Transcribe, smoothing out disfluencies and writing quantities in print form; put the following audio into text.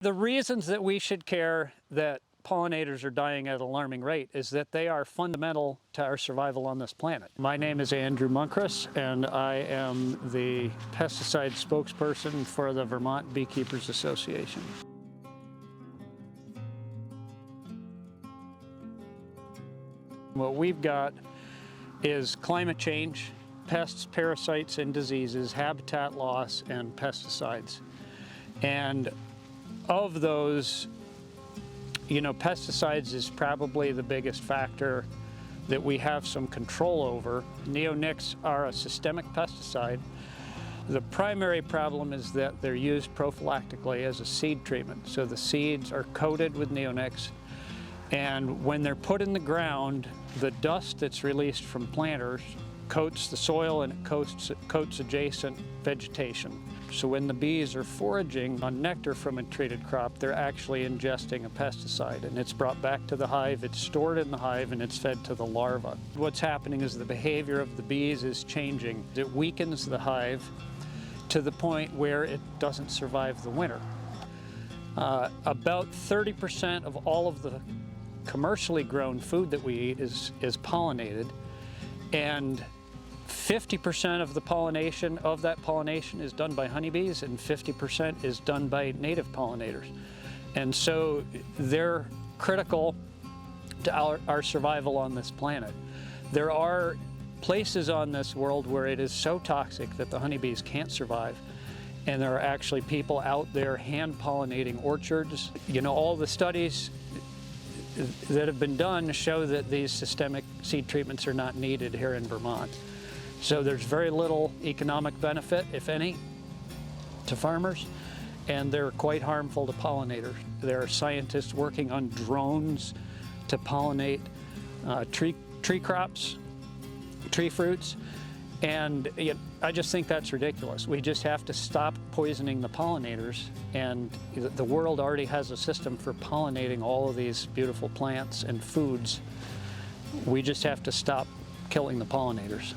The reasons that we should care that pollinators are dying at an alarming rate is that they are fundamental to our survival on this planet. My name is Andrew Munkres, and I am the pesticide spokesperson for the Vermont Beekeepers Association. What we've got is climate change, pests, parasites, and diseases, habitat loss, and pesticides. And of those, pesticides is probably the biggest factor that we have some control over. Neonics are a systemic pesticide. The primary problem is that they're used prophylactically as a seed treatment. So the seeds are coated with neonics, and when they're put in the ground, the dust that's released from planters coats the soil and it coats adjacent vegetation. So when the bees are foraging on nectar from a treated crop, they're actually ingesting a pesticide, and it's brought back to the hive, it's stored in the hive, and it's fed to the larva. What's happening is the behavior of the bees is changing. It weakens the hive to the point where it doesn't survive the winter. About 30% of all of the commercially grown food that we eat is pollinated, and 50% of the pollination of that pollination is done by honeybees, and 50% is done by native pollinators. And so they're critical to our survival on this planet. There are places on this world where it is so toxic that the honeybees can't survive. And there are actually people out there hand pollinating orchards. All the studies that have been done show that these systemic seed treatments are not needed here in Vermont. So there's very little economic benefit, if any, to farmers, and they're quite harmful to pollinators. There are scientists working on drones to pollinate tree crops, tree fruits, and I just think that's ridiculous. We just have to stop poisoning the pollinators, and the world already has a system for pollinating all of these beautiful plants and foods. We just have to stop killing the pollinators.